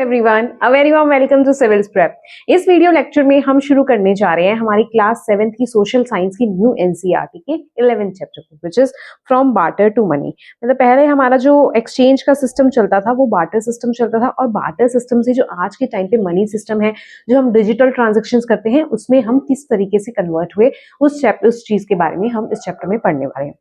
Everyone, a very warm welcome to civils prep. इस video lecture में हम शुरू करने जा रहे हैं हमारी क्लास 7th की सोशल साइंस की न्यू एनसीईआरटी के 11th चैप्टर को, which is from barter to money. मतलब पहले हमारा जो एक्सचेंज का सिस्टम चलता था वो बार्टर सिस्टम चलता था, और बार्टर सिस्टम से जो आज के टाइम पे मनी सिस्टम है, जो हम डिजिटल ट्रांजेक्शन्स करते हैं, उसमें हम किस तरीके से कन्वर्ट हुए, उस चीज के बारे में हम इस चैप्टर में पढ़ने वाले हैं।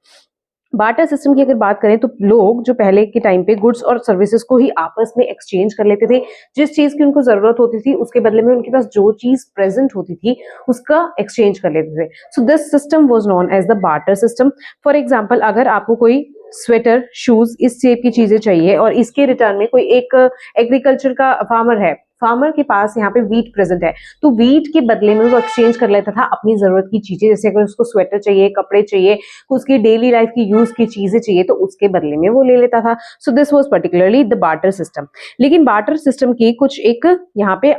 बार्टर सिस्टम की अगर बात करें तो लोग जो पहले के टाइम पे गुड्स और सर्विसेज को ही आपस में एक्सचेंज कर लेते थे। जिस चीज की उनको जरूरत होती थी उसके बदले में उनके पास जो चीज प्रेजेंट होती थी उसका एक्सचेंज कर लेते थे। So this system was known as the barter system. For example, अगर आपको कोई स्वेटर, शूज इस शेप की चीजें चाहिए और इसके रिटर्न में कोई एक एग्रीकल्चर का फार्मर है, फार्मर के पास यहाँ पे वीट प्रेजेंट है, तो वीट के बदले में वो एक्सचेंज कर लेता था अपनी जरूरत की चीजें। जैसे अगर उसको स्वेटर चाहिए, कपड़े चाहिए, उसकी डेली लाइफ की यूज की चीजें चाहिए, तो उसके बदले में वो ले लेता था। So this was particularly the barter system. लेकिन बार्टर सिस्टम की कुछ एक यहाँ पे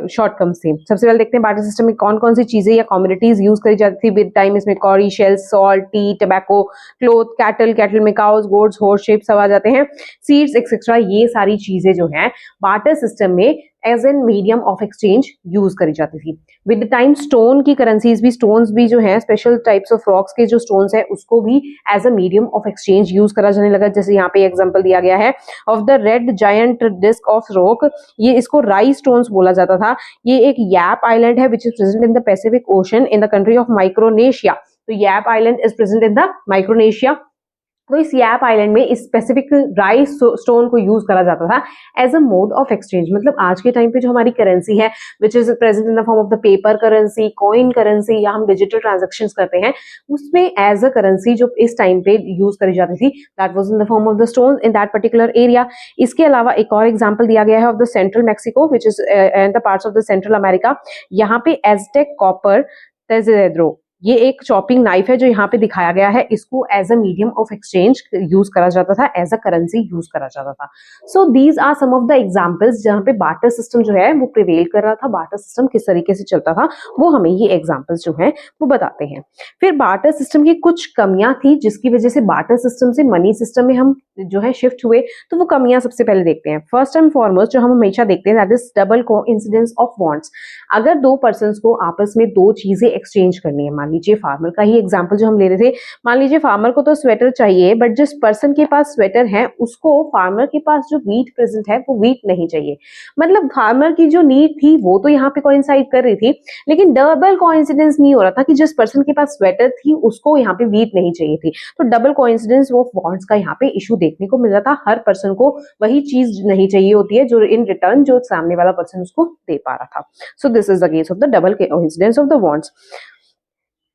शॉर्टकम्स थी। सबसे पहले देखते हैं बार्टर सिस्टम में कौन कौन सी चीजें या कमोडिटीज यूज करी जाती थी विद टाइम। इसमें cowry, shell, salt, tea, tobacco, cloth, cattle में काउज, गोड्स, हॉर्स, शेप सब आ जाते हैं, सीड्स एक्सेट्रा। ये सारी चीजें जो है बार्टर सिस्टम में as an medium of exchange use करी जाती थी। विद टाइम स्टोन की करेंसीज भी, स्टोन्स भी जो है स्पेशल टाइप्स ऑफ रॉक्स के जो स्टोन्स है उसको भी as a medium of exchange use करा जाने लगा। जैसे यहाँ पे एग्जांपल दिया गया है of the red giant disc of rock, ये इसको राई स्टोन्स बोला जाता था। ये एक याप आइलैंड है which is present in the Pacific Ocean in the country of Micronesia. तो Yap island is present in the Micronesia. तो इस याप आइलैंड में इस स्पेसिफिक राई स्टोन को यूज करा जाता था as a mode of exchange. मतलब आज के टाइम पे जो हमारी करेंसी है which is present in the form of the paper currency, coin currency, या हम डिजिटल ट्रांजेक्शन करते हैं, उसमें एज अ करेंसी जो इस टाइम पे यूज करी जाती थी that was in the form of the stone in that particular area. इसके अलावा एक और एग्जाम्पल दिया गया है of the central Mexico which is and the parts of the central America. यहाँ पे एज़टेक कॉपर टेजेड्रो, ये एक चॉपिंग नाइफ है जो यहाँ पे दिखाया गया है, इसको as a medium of exchange use करा जाता था, एज अ करेंसी यूज करा जाता था। So these are some of the examples जहाँ पे बार्टर सिस्टम जो है वो प्रिवेल कर रहा था। बार्टर सिस्टम किस तरीके से चलता था वो हमें ये एग्जांपल्स जो है वो बताते हैं। फिर बार्टर सिस्टम की कुछ कमियां थी जिसकी वजह से बार्टर सिस्टम से मनी सिस्टम में हम जो है शिफ्ट हुए, तो वो कमियां सबसे पहले देखते हैं। फर्स्ट एंड फॉरमोस्ट जो हम हमेशा देखते हैं that is double coincidence of bonds. अगर दो पर्सन को आपस में दो चीजें एक्सचेंज करनी है, मान लीजिए फार्मर का ही एग्जांपल जो हम ले रहे थे, मान लीजिए फार्मर को तो स्वेटर चाहिए बट जिस पर्सन के पास स्वेटर है उसको फार्मर के पास जो वीट प्रेजेंट है वो वीट नहीं चाहिए। मतलब फार्मर की जो नीड थी वो तो यहाँ पे कोइंसाइड कर रही थी, लेकिन डबल कोइंसिडेंस नहीं हो रहा था कि जिस पर्सन के पास स्वेटर थी उसको यहाँ पे वीट नहीं चाहिए थी। तो डबल कोइंसिडेंस ऑफ बॉन्ड्स का यहाँ पे इशू देखने को मिल रहा था। हर पर्सन को वही चीज नहीं चाहिए होती है जो इन रिटर्न जो सामने वाला पर्सन उसको दे पा रहा था। So this is the case of the double coincidence of the bonds.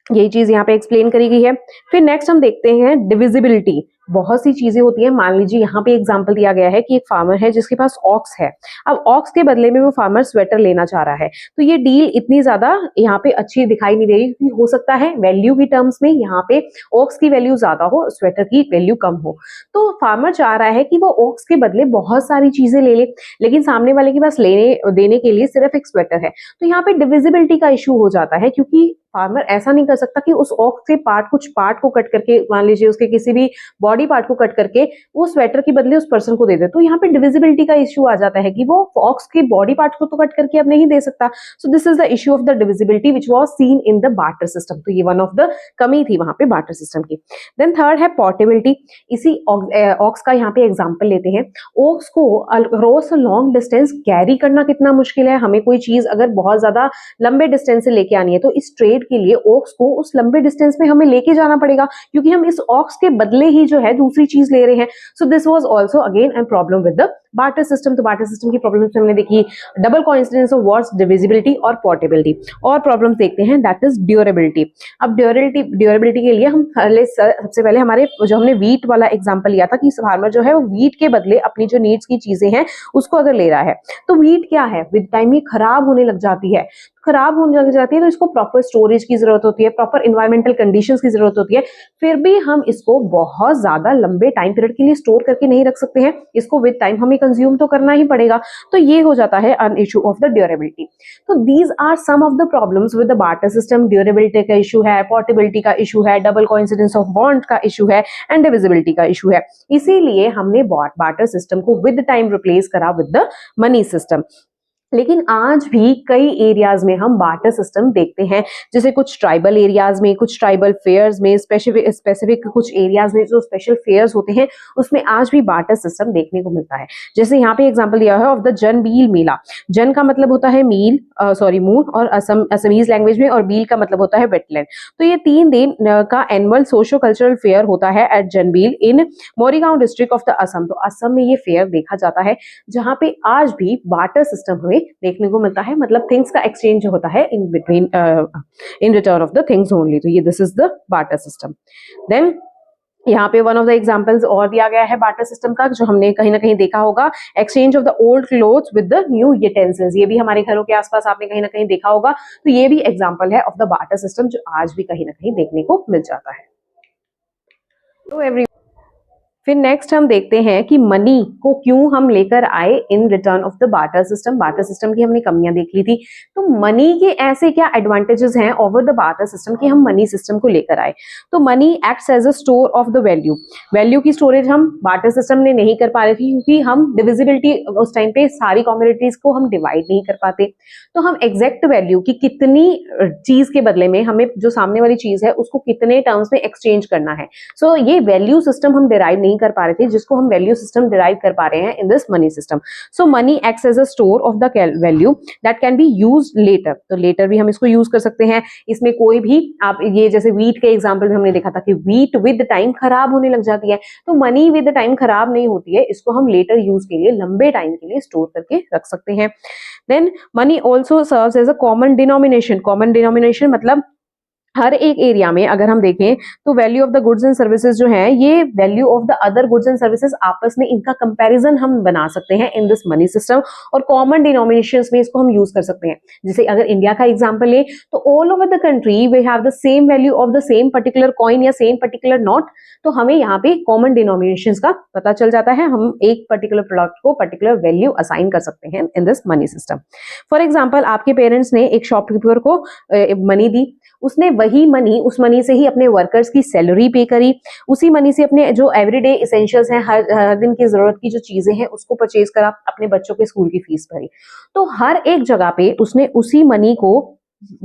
यही चीज यहाँ पे एक्सप्लेन करी गई है। फिर नेक्स्ट हम देखते हैं डिविजिबिलिटी। बहुत सी चीजें होती है, मान लीजिए यहाँ पे एग्जांपल दिया गया है कि एक फार्मर है जिसके पास ऑक्स है। अब ऑक्स के बदले में वो फार्मर स्वेटर लेना चाह रहा है, तो ये डील इतनी ज्यादा यहाँ पे अच्छी दिखाई नहीं दे रही, क्योंकि हो सकता है वैल्यू की टर्म्स में यहाँ पे ऑक्स की वैल्यू ज्यादा हो, स्वेटर की वैल्यू कम हो। तो फार्मर चाह रहा है कि वो ऑक्स के बदले बहुत सारी चीजें ले ले, लेकिन सामने वाले के पास लेने देने के लिए सिर्फ एक स्वेटर है। तो यहाँ पे डिविजिबिलिटी का इशू हो जाता है, क्योंकि फार्मर ऐसा नहीं कर सकता कि उस ऑक्स के कुछ पार्ट को कट करके, मान लीजिए उसके किसी भी बॉडी पार्ट को कट करके वो स्वेटर के बदले उस पर्सन को दे दे। तो यहाँ पे डिविजिबिलिटी का इश्यू आ जाता है कि वो ऑक्स के बॉडी पार्ट को तो कट करके अब नहीं दे सकता। So this is the issue of the divisibility which was seen in the barter system. तो ये वन ऑफ द कमी थी वहां पे बार्टर सिस्टम की। देन थर्ड है पोर्टेबिलिटी। इसी ऑक्स का यहाँ पे एग्जांपल लेते हैं। ऑक्स को अक्रॉस लॉन्ग डिस्टेंस कैरी करना कितना मुश्किल है। हमें कोई चीज अगर बहुत ज्यादा लंबे डिस्टेंस से लेके आनी है तो इस ट्रेड के लिए ऑक्स को उस लंबे डिस्टेंस में हमें लेके जाना पड़ेगा, क्योंकि हम इस ऑक्स के बदले ही जो है दूसरी चीज ले रहे हैं। So this was also again a problem with the barter system. तो बार्टर सिस्टम की प्रॉब्लम्स हमने देखी, double coincidence of words, divisibility और पोर्टेबिलिटी। और प्रॉब्लम्स देखते हैं दैट इज ड्यूरेबिलिटी। अब ड्यूरेबिलिटी के लिए हम सबसे पहले हमारे जो हमने वीट वाला एग्जांपल लिया था कि फार्मर जो है वो वीट के बदले अपनी जो नीड्स की चीजें हैं उसको अगर ले रहा है, तो वीट क्या है, विद टाइम ये खराब होने लग जाती है। खराब होने लग जाती है तो इसको प्रॉपर स्टोरेज की जरूरत होती है, प्रॉपर इन्वायरमेंटल कंडीशंस की जरूरत होती है। फिर भी हम इसको बहुत ज्यादा लंबे टाइम पीरियड के लिए स्टोर करके नहीं रख सकते हैं, इसको विद टाइम हमें कंज्यूम तो करना ही पड़ेगा, तो ये हो जाता है an issue of the durability. तो these are some of the problems with the barter system. Durability का इशू है, पोर्टेबिलिटी का इशू है, डबल कोइंसिडेंस ऑफ बॉन्ड का इशू है, एंड डिविजिबिलिटी का इशू है। इसीलिए हमने बार्टर सिस्टम को विद टाइम रिप्लेस करा विद द मनी सिस्टम। लेकिन आज भी कई एरियाज में हम बार्टर सिस्टम देखते हैं, जैसे कुछ ट्राइबल एरियाज में, कुछ ट्राइबल फेयर्स में, स्पेसिफिक कुछ एरियाज में जो स्पेशल फेयर्स होते हैं उसमें आज भी बार्टर सिस्टम देखने को मिलता है। जैसे यहाँ पे एग्जांपल दिया है ऑफ द जन बील मेला। जन का मतलब होता है मील, सॉरी मून, और असमीज लैंग्वेज में, और बील का मतलब होता है वेटलैंड। तो ये 3 दिन का एनुअल सोशो कल्चरल फेयर होता है at Jonbeel in Morigaon district of the Assam. तो असम में ये फेयर देखा जाता है, जहाँ पे आज भी बार्टर सिस्टम हमें देखने को मिलता है, मतलब थिंग्स का एक्सचेंज होता है in between, in return of the things only. तो ये this is the barter system. Then यहाँ पे वन ऑफ द एग्जांपल्स और दिया गया है बार्टर सिस्टम का, जो हमने कहीं ना कहीं देखा होगा, exchange of the old clothes with the new utensils. ये भी हमारे घरों के आसपास आपने कहीं ना कहीं देखा होगा। तो ये भी एग्जांपल है ऑफ द बार्टर सिस्टम, जो आज भी कहीं ना कहीं देखने को मिल जाता है। तो एवरी फिर नेक्स्ट हम देखते हैं कि मनी को क्यों हम लेकर आए इन return of the barter system. Barter system की हमने कमियां देख ली थी, तो मनी के ऐसे क्या एडवांटेजेस हैं ओवर द बार्टर सिस्टम कि हम मनी सिस्टम को लेकर आए। तो money acts as a store of the value. Value की स्टोरेज हम बार्टर सिस्टम ने नहीं कर पा रहे थे, क्योंकि हम डिविजिबिलिटी उस टाइम पे सारी कम्युनिटीज को हम डिवाइड नहीं कर पाते। तो हम एग्जैक्ट वैल्यू की कितनी चीज के बदले में हमें जो सामने वाली चीज है उसको कितने टर्म्स में एक्सचेंज करना है, सो ये वैल्यू सिस्टम हम डिराइव नहीं कर पा रहे थे, जिसको हम वैल्यू सिस्टम डिराइव कर पा रहे हैं in this money system. So money acts as a store of the value that can be used later. तो लेटर भी हम इसको यूज कर सकते हैं। इसमें कोई भी आप ये जैसे वीट के एग्जांपल में हमने देखा था कि वीट विद टाइम खराब होने लग जाती है, तो मनी विद टाइम खराब नहीं होती है, इसको हम लेटर यूज के लिए लंबे टाइम के लिए स्टोर करके रख सकते हैं। Then money also serves as a common denomination. Common denomination मतलब हर एक एरिया में अगर हम देखें तो value of the goods and services जो है, ये value of the other goods and services आपस में इनका कंपैरिजन हम बना सकते हैं इन दिस मनी सिस्टम, और कॉमन डिनोमिनेशंस में इसको हम यूज कर सकते हैं। जैसे अगर इंडिया का एग्जांपल ले तो all over the country we have the same value of the same particular coin या सेम पर्टिकुलर नोट, तो हमें यहाँ पे कॉमन डिनोमिनेशंस का पता चल जाता है, हम एक पर्टिकुलर प्रोडक्ट को पर्टिकुलर वैल्यू असाइन कर सकते हैं in this money system. For example आपके पेरेंट्स ने एक शॉपकीपर को मनी दी, उसने वही मनी, उस मनी से ही अपने वर्कर्स की सैलरी पे करी, उसी मनी से अपने जो एवरीडे इसेंशियल्स हैं, हर दिन की जरूरत की जो चीजें हैं उसको परचेज करा, अपने बच्चों के स्कूल की फीस भरी। तो हर एक जगह पे उसने उसी मनी को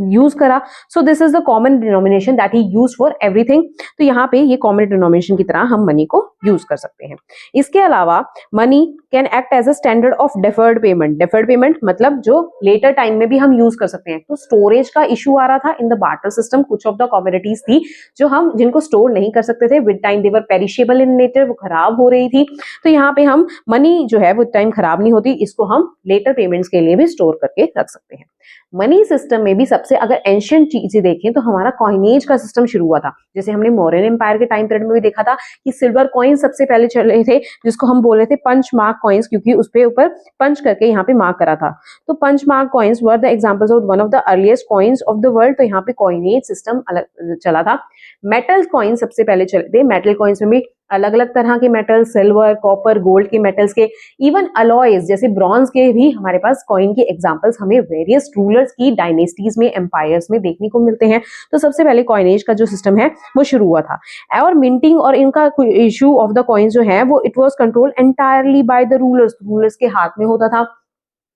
यूज करा। So this is the common denomination that he use for everything. तो यहाँ पे ये कॉमन डिनोमिनेशन की तरह हम मनी को यूज कर सकते हैं। इसके अलावा money can act as a standard of deferred payment. Deferred payment मतलब जो लेटर टाइम में भी हम यूज कर सकते हैं। तो स्टोरेज का इशू आ रहा था इन द बार्टर सिस्टम, कुछ ऑफ द कमोडिटीज थी जो हम जिनको स्टोर नहीं कर सकते थे, with time they were perishable in nature, वो खराब हो रही थी। तो यहाँ पे हम मनी जो है विद टाइम खराब नहीं होती, इसको हम लेटर पेमेंट्स के लिए भी स्टोर करके रख सकते हैं। मनी सिस्टम में भी सबसे अगर एंशिएंट चीजें देखें तो हमारा कॉइनेज का सिस्टम शुरू हुआ था। जैसे हमने मौर्यन एम्पायर के टाइम पीरियड में भी देखा था कि सिल्वर कॉइन सबसे पहले चले थे, जिसको हम बोल रहे थे पंच मार्क कॉइन्स, क्योंकि उस पे ऊपर पंच करके यहाँ पे मार्क करा था। तो punch mark coins were the examples of one of the earliest coins of the world. तो यहाँ पे कॉइनेज सिस्टम अलग चला था। मेटल कॉइन सबसे पहले चले थे। मेटल कॉइन्स में भी अलग अलग तरह के मेटल, सिल्वर, कॉपर, गोल्ड के मेटल्स के, इवन अलॉयज जैसे ब्रॉन्ज के भी हमारे पास कॉइन के एग्जांपल्स हमें वेरियस रूलर्स की डायनेस्टीज में, एम्पायर्स में देखने को मिलते हैं। तो सबसे पहले कॉइनेज का जो सिस्टम है वो शुरू हुआ था। और मिंटिंग और इनका इशू ऑफ द कॉइन्स जो है वो it was controlled entirely by the rulers. Rulers के हाथ में होता था।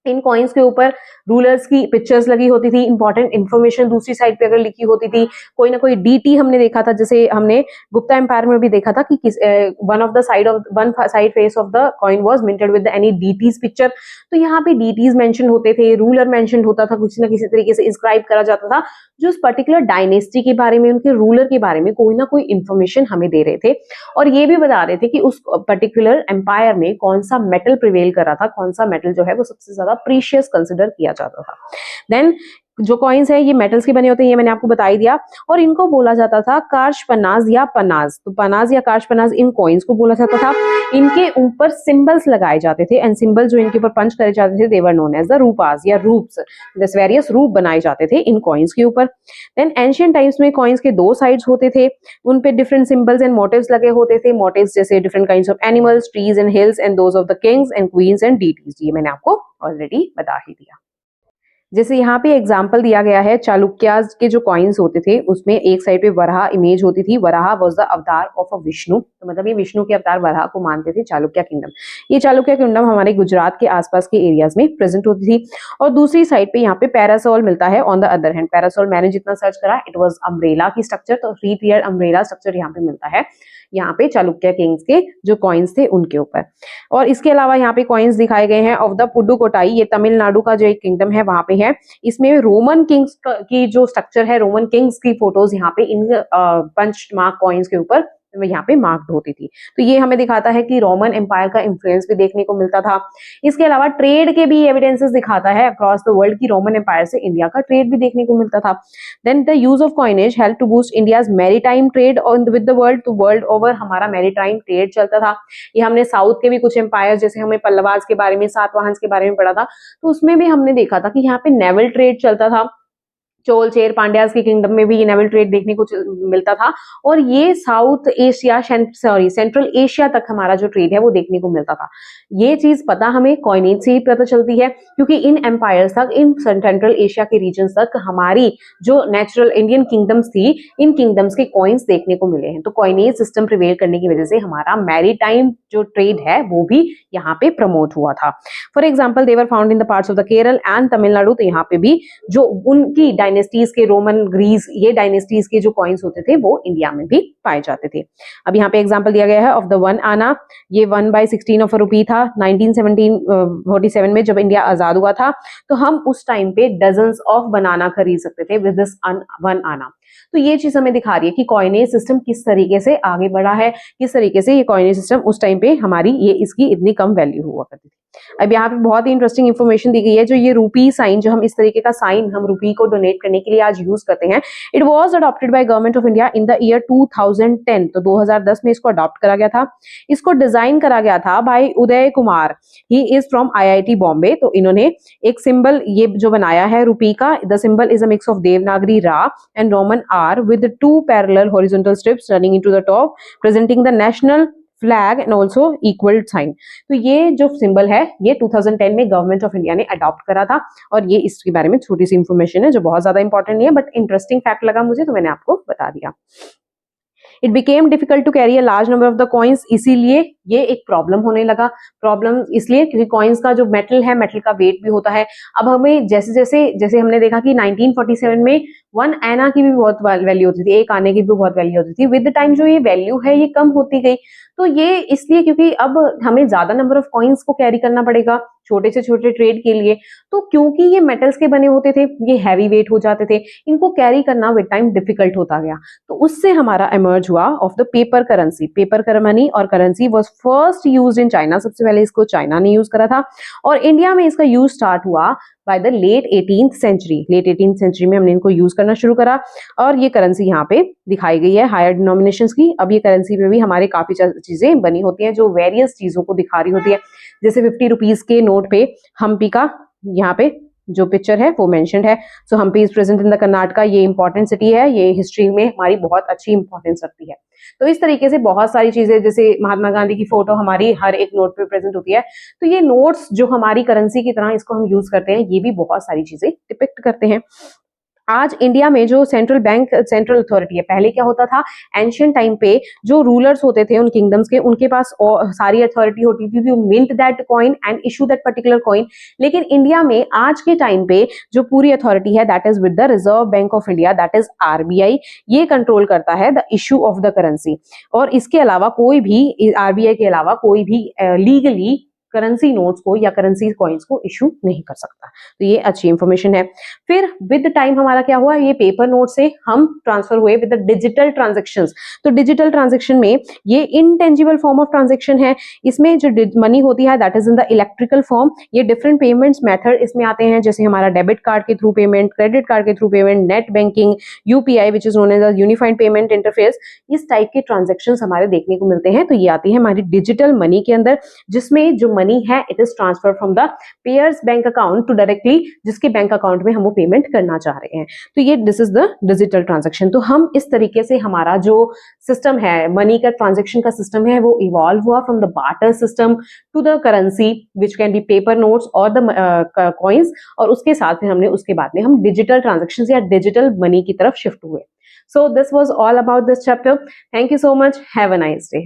इन कॉइन्स के ऊपर रूलर्स की पिक्चर्स लगी होती थी, इंपॉर्टेंट इंफॉर्मेशन दूसरी साइड पे अगर लिखी होती थी, कोई ना कोई डीटी हमने देखा था, जैसे हमने गुप्ता एम्पायर में भी देखा था कि one side face of the coin was minted with any deities picture. तो यहाँ पे डीटीज मेंशन होते थे, रूलर मेंशन होता था, किसी ना किसी तरीके से इंस्क्राइब करा जाता था, जो उस पर्टिकुलर डायनेस्टी के बारे में, उनके रूलर के बारे में कोई ना कोई इंफॉर्मेशन हमें दे रहे थे, और ये भी बता रहे थे कि उस पर्टिकुलर एम्पायर में कौन सा मेटल प्रिवेल कर रहा था, कौन सा मेटल जो है वो सबसे ज्यादा प्रीशियस कंसिडर किया जाता था। देन जो कॉइन्स है ये मेटल्स के बने होते हैं, ये मैंने आपको बता ही दिया। और इनको बोला जाता था कार्श पनाज या पनाज। तो पनाज या कार्श पनाज इन कॉइन्स को बोला जाता था। इनके ऊपर सिंबल्स लगाए जाते थे एंड सिंबल जो इनके ऊपर पंच करे जाते थे दे वर नोन एज द रूपास या रूप्स। दिस वेरियस रूप बनाए जाते थे इन कॉइन्स के ऊपर। देन एंशियंट टाइम्स में कॉइन्स के दो साइड्स होते थे, उन पे डिफरेंट सिंबल्स एंड मोटिव्स लगे होते थे। मोटिव्स जैसे different kinds of animals, trees and hills and those of the Kings and queen's and deities. ये मैंने आपको ऑलरेडी बता ही दिया। जैसे यहाँ पे एग्जाम्पल दिया गया है, चालुक्याज के जो कॉइन्स होते थे उसमें एक साइड पे वराह इमेज होती थी। वराह वाज द अवतार ऑफ अ विष्णु, तो मतलब ये विष्णु के अवतार वराह को मानते थे चालुक्य किंगडम। ये चालुक्य किंगडम हमारे गुजरात के आसपास के एरियाज में प्रेजेंट होती थी। और दूसरी साइड पे यहाँ पे पैरासोल मिलता है on the other hand. Parasol मैंने जितना सर्च करा इट वॉज अम्ब्रेला की स्ट्रक्चर, तो 3 tier अम्ब्रेला स्ट्रक्चर यहाँ पे मिलता है, यहाँ पे चालुक्य किंग्स के जो कॉइन्स थे उनके ऊपर। और इसके अलावा यहाँ पे कॉइन्स दिखाए गए हैं ऑफ द पुडुकोटाई, ये तमिलनाडु का जो एक किंगडम है वहां पे है। इसमें रोमन किंग्स की जो स्ट्रक्चर है, रोमन किंग्स की फोटोज यहाँ पे इन पंच मार्क कॉइन्स के ऊपर यहाँ पे मार्क्ड होती थी। तो ये हमें दिखाता है कि रोमन एम्पायर का इन्फ्लुएंस भी देखने को मिलता था। इसके अलावा ट्रेड के भी एविडेंसेस दिखाता है अक्रॉस द वर्ल्ड की रोमन एम्पायर से इंडिया का ट्रेड भी देखने को मिलता था। Then the use of coinage help to boost India's maritime trade with the world, तो वर्ल्ड ओवर हमारा मैरीटाइम ट्रेड चलता था। ये हमने साउथ के भी कुछ एम्पायर, जैसे हमें पल्लवास के बारे में, सातवाहन के बारे में पढ़ा था, तो उसमें भी हमने देखा था कि यहाँ पे नेवल ट्रेड चलता था। चोल चेर पांड्यास के किंगडम में भी ये नेवल ट्रेड देखने को मिलता था। और ये साउथ एशिया सेंट्रल एशिया तक हमारा जो ट्रेड है वो देखने को मिलता था। ये चीज पता हमें कॉइनेज से ही पता चलती है, क्योंकि इन एम्पायर्स तक, इन सेंट्रल एशिया के रीजन तक हमारी जो नेचुरल इंडियन किंगडम्स थी, इन किंगडम्स के कॉइन्स देखने को मिले हैं। तो कॉइनेज सिस्टम प्रिवेल करने की वजह से हमारा मैरीटाइम जो ट्रेड है वो भी यहाँ पे प्रमोट हुआ था। For example they were found in the parts of the Kerala and Tamil Nadu, तो यहाँ पे भी जो उनकी डायनेस्टीज के, रोमन, ग्रीस, ये डायनेस्टीज के जो कॉइन्स होते थे वो इंडिया में भी पाए जाते थे। अब यहाँ पे एग्जांपल दिया गया है ऑफ द 1 आना। ये 1/16 ऑफ अ रुपी था 1947 में जब इंडिया आजाद हुआ था। तो हम उस टाइम पे डजन्स ऑफ बनाना खरीद सकते थे विद दिस 1 आना। तो ये चीज हमें दिखा रही है कि कॉइनेज सिस्टम किस तरीके से आगे बढ़ा है, किस तरीके से ये कॉइनेज सिस्टम उस टाइम पे हमारी ये इसकी इतनी कम वैल्यू हुआ करती थी। अब यहाँ पे बहुत ही इंटरेस्टिंग इन्फॉर्मेशन दी गई है, जो ये रूपी साइन, जो हम इस तरीके का साइन हम रूपी को डोनेट करने के लिए आज यूज करते हैं, it was adopted by government of India in the year 2010। तो 2010 में इसको अडॉप्ट करा गया था। इसको डिजाइन करा गया था by Uday Kumar, he is from IIT Bombay. तो इन्होंने एक सिंबल ये जो बनाया है रूपी का, the symbol is a mix of Devanagari रा and Roman R with 2 parallel horizontal strips running into the top, presenting the national flag and also equal sign. तो ये जो सिंबल है ये 2010 में गवर्नमेंट ऑफ इंडिया ने अडॉप्ट करा था। और ये इसके बारे में छोटी सी इंफॉर्मेशन है जो बहुत ज्यादा इंपॉर्टेंट नहीं है, बट इंटरेस्टिंग फैक्ट लगा मुझे तो मैंने आपको बता दिया। It became difficult to carry a large number of the coins, इसीलिए ये एक प्रॉब्लम होने लगा। प्रॉब्लम इसलिए क्योंकि कॉइन्स का जो मेटल है, मेटल का वेट भी होता है। अब हमें जैसे हमने देखा कि 1947 में 1 आना की भी बहुत वैल्यू होती थी, 1 आने की भी बहुत वैल्यू होती थी। विद द टाइम जो ये वैल्यू है ये कम होती गई। तो ये इसलिए क्योंकि अब हमें ज्यादा नंबर ऑफ कॉइन्स को कैरी करना पड़ेगा छोटे से छोटे ट्रेड के लिए। तो क्योंकि ये मेटल्स के बने होते थे, ये हैवी वेट हो जाते थे, इनको कैरी करना विद टाइम डिफिकल्ट होता गया। तो उससे हमारा इमर्ज हुआ of the paper currency. Paper money और currency was first used in China. सबसे पहले इसको चाइना ने यूज करा था और इंडिया में इसका यूज स्टार्ट हुआ by the late 18th century. Late 18th century में हमने इनको यूज करना शुरू करा और ये करेंसी यहाँ पे दिखाई गई है हायर डिनोमिनेशंस की। अब ये करेंसी पे भी हमारी काफी चीजें बनी होती हैं जो वेरियस चीजों को दिखा रही होती है। जैसे 50 रुपीज के नोट पे हम्पी का यहाँ पे जो पिक्चर है वो मेंशन्ड है। So Hampi is present in the Karnataka. ये इंपॉर्टेंट सिटी है, ये हिस्ट्री में हमारी बहुत अच्छी इंपॉर्टेंस रखती है। तो इस तरीके से बहुत सारी चीजें, जैसे महात्मा गांधी की फोटो हमारी हर एक नोट पे प्रेजेंट होती है। तो ये नोट्स जो हमारी करेंसी की तरह इसको हम यूज करते हैं, ये भी बहुत सारी चीजें डिपिक्ट करते हैं। आज इंडिया में जो सेंट्रल बैंक, सेंट्रल अथॉरिटी है, पहले क्या होता था, एंशियंट टाइम पे जो रूलर्स होते थे उन किंगडम्स के, उनके पास सारी अथॉरिटी होती थी to mint that coin and issue that particular coin. लेकिन इंडिया में आज के टाइम पे जो पूरी अथॉरिटी है that is with the reserve bank of India, that is RBI। ये कंट्रोल करता है the issue of the currency. और इसके अलावा कोई भी, RBI के अलावा कोई भी लीगली करेंसी नोट्स को या करेंसी कॉइन्स को इशू नहीं कर सकता। तो ये अच्छी इंफॉर्मेशन है। फिर विद टाइम हमारा क्या हुआ, ये पेपर नोट से हम ट्रांसफर हुए विद द डिजिटल ट्रांजेक्शंस। तो डिजिटल ट्रांजेक्शन में ये इनटेंजिबल फॉर्म ऑफ ट्रांजेक्शन है, इसमें जो मनी होती है that is in the electrical form. ये डिफरेंट पेमेंट्स मेथड इसमें आते हैं, जैसे हमारा डेबिट कार्ड के थ्रू पेमेंट, क्रेडिट कार्ड के through payment, net banking, UPI which is known as unified payment interface. इस टाइप के ट्रांजेक्शंस हमारे देखने को मिलते हैं। तो ये आती है हमारी डिजिटल मनी के अंदर, जिसमें जो मनी है it is transfer from the payer's bank account to directly जिसके बैंक अकाउंट में हम वो पेमेंट करना चाह रहे हैं। तो ये this is the digital transaction. तो हम इस तरीके से हमारा जो सिस्टम है, मनी का ट्रांजेक्शन का सिस्टम है, वो इवॉल्व हुआ from the barter system to the currency which can be paper notes और द कॉइन्स, और उसके साथ फिर हमने उसके बाद में हम डिजिटल ट्रांजेक्शन या डिजिटल मनी की तरफ शिफ्ट हुए। So this was all about this chapter. Thank you so much. Have a nice day.